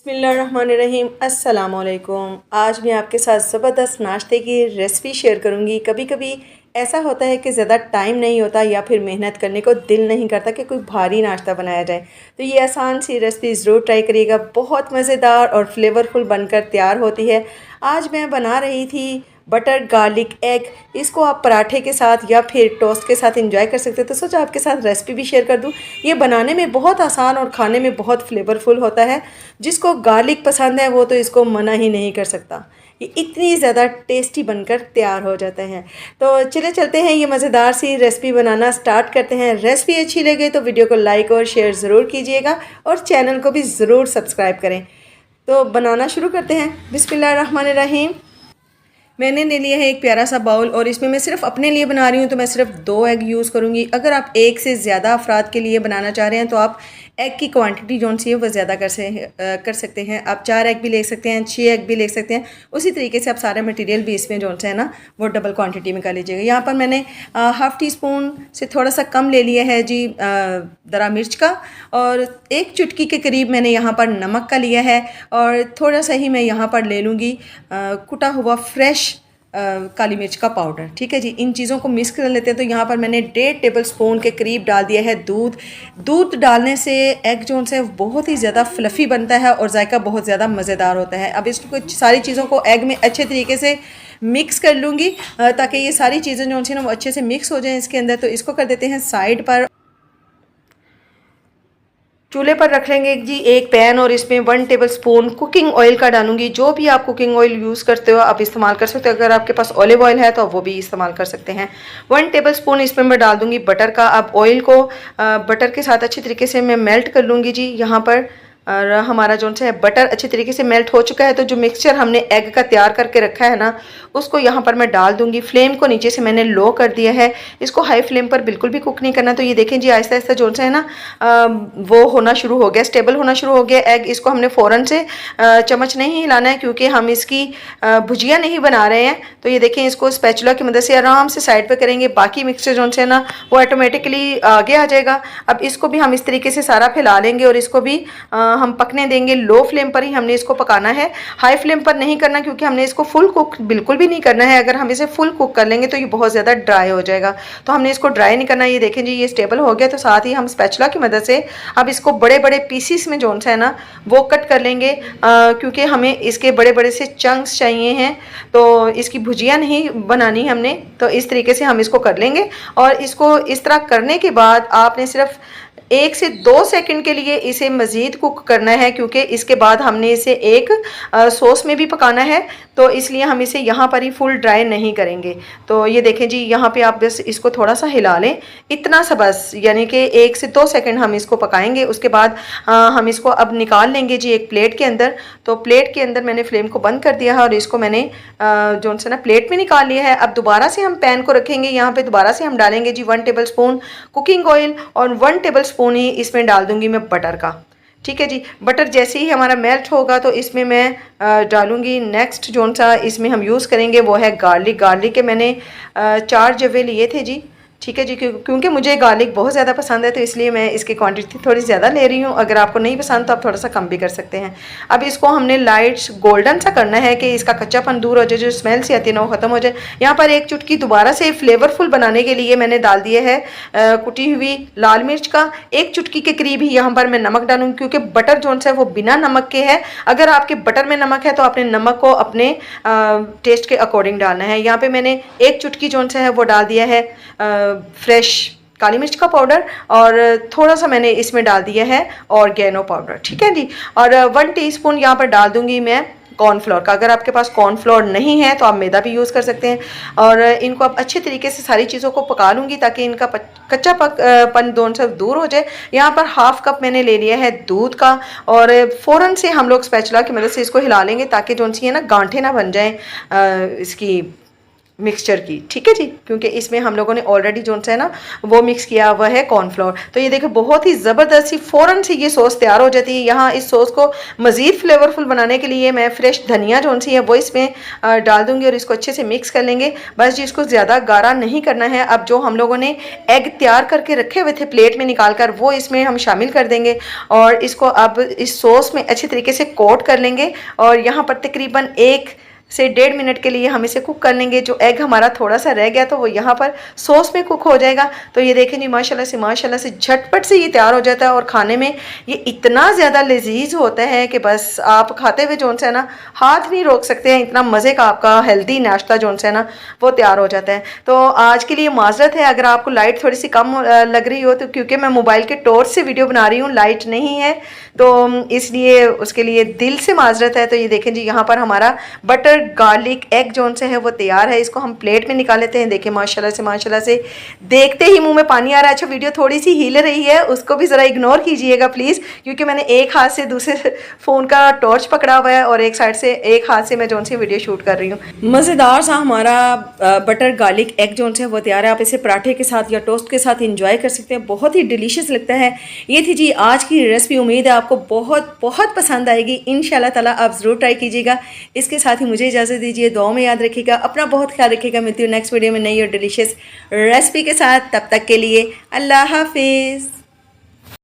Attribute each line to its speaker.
Speaker 1: बिस्मिल्लाहिर्रहमानिर्रहीम अस्सलामुअलैकुम। आज मैं आपके साथ ज़बरदस्त नाश्ते की रेसिपी शेयर करूंगी। कभी कभी ऐसा होता है कि ज़्यादा टाइम नहीं होता या फिर मेहनत करने को दिल नहीं करता कि कोई भारी नाश्ता बनाया जाए, तो ये आसान सी रेसिपी ज़रूर ट्राई करिएगा। बहुत मज़ेदार और फ्लेवरफुल बनकर तैयार होती है। आज मैं बना रही थी बटर गार्लिक एग। इसको आप पराठे के साथ या फिर टोस्ट के साथ इंजॉय कर सकते हैं, तो सोचा आपके साथ रेसिपी भी शेयर कर दूं। ये बनाने में बहुत आसान और खाने में बहुत फ्लेवरफुल होता है। जिसको गार्लिक पसंद है वो तो इसको मना ही नहीं कर सकता। ये इतनी ज़्यादा टेस्टी बनकर तैयार हो जाते हैं। तो चले चलते हैं, ये मज़ेदार सी रेसिपी बनाना स्टार्ट करते हैं। रेसिपी अच्छी लगे तो वीडियो को लाइक और शेयर ज़रूर कीजिएगा और चैनल को भी ज़रूर सब्सक्राइब करें। तो बनाना शुरू करते हैं। बिस्मिल्लाहिर्रहमानिर्रहीम। मैंने ले लिया है एक प्यारा सा बाउल और इसमें मैं सिर्फ अपने लिए बना रही हूँ, तो मैं सिर्फ 2 एग यूज़ करूँगी। अगर आप एक से ज़्यादा अफराद के लिए बनाना चाह रहे हैं तो आप एग की क्वांटिटी जो सी है वो ज़्यादा कर सकते हैं। आप 4 एग भी ले सकते हैं, 6 एग भी ले सकते हैं। उसी तरीके से आप सारा मटेरियल भी इसमें जो सा है ना वो डबल क्वांटिटी में कर लीजिएगा। यहाँ पर मैंने हाफ़ टी स्पून से थोड़ा सा कम ले लिया है जी दरा मिर्च का, और 1 चुटकी के करीब मैंने यहाँ पर नमक का लिया है, और थोड़ा सा ही मैं यहाँ पर ले लूँगी कुटा हुआ फ्रेश काली मिर्च का पाउडर। ठीक है जी, इन चीज़ों को मिक्स कर लेते हैं। तो यहाँ पर मैंने 1.5 टेबल स्पून के करीब डाल दिया है दूध। दूध डालने से एग जो है बहुत ही ज़्यादा फ्लफ़ी बनता है और जायका बहुत ज़्यादा मज़ेदार होता है। अब इसको सारी चीज़ों को एग में अच्छे तरीके से मिक्स कर लूँगी ताकि ये सारी चीज़ें जो हैं वो अच्छे से मिक्स हो जाएँ इसके अंदर। तो इसको कर देते हैं साइड पर। चूल्हे पर रख लेंगे जी एक पैन, और इसमें 1 टेबल स्पून कुकिंग ऑयल का डालूंगी। जो भी आप कुकिंग ऑयल यूज़ करते हो आप इस्तेमाल कर सकते हो। अगर आपके पास ऑलिव ऑयल है तो वो भी इस्तेमाल कर सकते हैं। 1 टेबल स्पून इसमें मैं डाल दूंगी बटर का। अब ऑयल को बटर के साथ अच्छी तरीके से मैं मेल्ट कर लूँगी जी यहाँ पर। और हमारा जो है बटर अच्छी तरीके से मेल्ट हो चुका है। तो जो मिक्सचर हमने एग का तैयार करके रखा है ना उसको यहाँ पर मैं डाल दूंगी। फ्लेम को नीचे से मैंने लो कर दिया है, इसको हाई फ्लेम पर बिल्कुल भी कुक नहीं करना। तो ये देखें जी आहिस्ता आहिस्ता जो है ना वो होना शुरू हो गया, स्टेबल होना शुरू हो गया एग। इसको हमने फ़ौरन से चम्मच नहीं हिलाना है क्योंकि हम इसकी भुजिया नहीं बना रहे हैं। तो ये देखें, इसको स्पैचुला की मदद से आराम से साइड पर करेंगे, बाकी मिक्सचर जो है ना वो ऑटोमेटिकली आगे आ जाएगा। अब इसको भी हम इस तरीके से सारा फैला लेंगे और इसको भी हम पकने देंगे। लो फ्लेम पर ही हमने इसको पकाना है, हाई फ्लेम पर नहीं करना, क्योंकि हमने इसको फुल कुक बिल्कुल भी नहीं करना है। अगर हम इसे फुल कुक कर लेंगे तो ये बहुत ज़्यादा ड्राई हो जाएगा, तो हमने इसको ड्राई नहीं करना। ये देखें जी ये स्टेबल हो गया। तो साथ ही हम स्पैचुला की मदद से अब इसको बड़े बड़े पीसीस में जो है ना वो कट कर लेंगे, क्योंकि हमें इसके बड़े बड़े से चंक्स चाहिए हैं। तो इसकी भुजिया नहीं बनानी हमने, तो इस तरीके से हम इसको कर लेंगे। और इसको इस तरह करने के बाद आपने सिर्फ 1 से 2 सेकंड के लिए इसे मज़ीद कुक करना है, क्योंकि इसके बाद हमने इसे एक सॉस में भी पकाना है। तो इसलिए हम इसे यहाँ पर ही फुल ड्राई नहीं करेंगे। तो ये देखें जी यहाँ पे आप बस इसको थोड़ा सा हिला लें, इतना सा बस, यानी कि 1 से 2 सेकंड हम इसको पकाएंगे। उसके बाद हम इसको अब निकाल लेंगे जी एक प्लेट के अंदर। तो प्लेट के अंदर मैंने फ्लेम को बंद कर दिया है और इसको मैंने जो है ना प्लेट में निकाल लिया है। अब दोबारा से हम पैन को रखेंगे, यहाँ पे दोबारा से हम डालेंगे जी 1 टेबल स्पून कुकिंग ऑयल, और 1 टेबल स्पून ही इसमें डाल दूंगी मैं बटर का। ठीक है जी, बटर जैसे ही हमारा मेल्ट होगा तो इसमें मैं डालूंगी नेक्स्ट जो सा इसमें हम यूज़ करेंगे वो है गार्लिक। गार्लिक के मैंने 4 जवे लिए थे जी। ठीक है जी, क्योंकि मुझे गार्लिक बहुत ज़्यादा पसंद है तो इसलिए मैं इसकी क्वांटिटी थोड़ी ज़्यादा ले रही हूँ। अगर आपको नहीं पसंद तो आप थोड़ा सा कम भी कर सकते हैं। अब इसको हमने लाइट गोल्डन सा करना है कि इसका कच्चापन दूर हो जाए, जो स्मेल सी आती है ना वो ख़त्म हो जाए। यहाँ पर 1 चुटकी दोबारा से फ्लेवरफुल बनाने के लिए मैंने डाल दिया है कुटी हुई लाल मिर्च का। 1 चुटकी के करीब ही यहाँ पर मैं नमक डालूंगी, क्योंकि बटर जो है वो बिना नमक के है। अगर आपके बटर में नमक है तो आपने नमक को अपने टेस्ट के अकॉर्डिंग डालना है। यहाँ पे मैंने 1 चुटकी जो है वो डाल दिया है फ्रेश काली मिर्च का पाउडर, और थोड़ा सा मैंने इसमें डाल दिया है ऑर्गेनो पाउडर। ठीक है जी, और 1 टीस्पून यहाँ पर डाल दूंगी मैं कॉर्नफ्लोर का। अगर आपके पास कॉर्नफ्लोर नहीं है तो आप मैदा भी यूज़ कर सकते हैं। और इनको अब अच्छे तरीके से सारी चीज़ों को पका लूँगी ताकि इनका कच्चा पन दोनों से दूर हो जाए। यहाँ पर हाफ कप मैंने ले लिया है दूध का, और फ़ौरन से हम लोग स्पैचुला की मदद से इसको हिला लेंगे ताकि जो सी है ना गांठें ना बन जाएँ इसकी मिक्सचर की, ठीक है जी, क्योंकि इसमें हम लोगों ने ऑलरेडी जो है ना वो मिक्स किया हुआ है कॉर्नफ्लोर। तो ये देखो बहुत ही ज़बरदस्त सी फ़ौरन से ये सॉस तैयार हो जाती है। यहाँ इस सॉस को मज़ीद फ्लेवरफुल बनाने के लिए मैं फ्रेश धनिया जो सी है वो इसमें डाल दूँगी और इसको अच्छे से मिक्स कर लेंगे। बस जी इसको ज़्यादा गाढ़ा नहीं करना है। अब जो हम लोगों ने एग तैयार करके रखे हुए थे प्लेट में निकाल कर, वो इसमें हम शामिल कर देंगे और इसको अब इस सॉस में अच्छी तरीके से कोट कर लेंगे। और यहाँ पर तकरीबन 1 से 1.5 मिनट के लिए हम इसे कुक कर लेंगे। जो एग हमारा थोड़ा सा रह गया तो वो यहाँ पर सॉस में कुक हो जाएगा। तो ये देखें जी माशाल्लाह से झटपट से ये तैयार हो जाता है और खाने में ये इतना ज़्यादा लजीज होता है कि बस आप खाते हुए जो है ना हाथ नहीं रोक सकते हैं। इतना मज़े का आपका हेल्दी नाश्ता जो है ना वो तैयार हो जाता है। तो आज के लिए माजरत है अगर आपको लाइट थोड़ी सी कम लग रही हो, तो क्योंकि मैं मोबाइल के टॉर्च से वीडियो बना रही हूँ, लाइट नहीं है, तो इसलिए उसके लिए दिल से माजरत है। तो ये देखें जी यहाँ पर हमारा बटर गार्लिक एग जोन से है वो तैयार है। इसको हम प्लेट में निकाल लेते हैं। देखिए माशाल्लाह से देखते ही मुंह में पानी आ रहा है। अच्छा वीडियो थोड़ी सी हिल रही है, उसको भी ज़रा इग्नोर कीजिएगा प्लीज़, क्योंकि मैंने एक हाथ से दूसरे फ़ोन का टॉर्च पकड़ा हुआ है और एक हाथ से मैं जोन सी वीडियो शूट कर रही हूँ। मज़ेदार सा हमारा बटर गार्लिक एग जोन से वो तैयार है। आप इसे पराठे के साथ या टोस्ट के साथ इंजॉय कर सकते हैं, बहुत ही डिलीशियस लगता है। ये थी जी आज की रेसिपी। उम्मीद है आपको बहुत बहुत पसंद आएगी। इंशाल्लाह ताला आप ज़रूर ट्राई कीजिएगा। इसके साथ ही मुझे इजाज़त दीजिए। दुआ में याद रखिएगा, अपना बहुत ख्याल रखिएगा। मिलती हूँ नेक्स्ट वीडियो में नई और डिलीशियस रेसिपी के साथ। तब तक के लिए अल्लाह हाफिज़।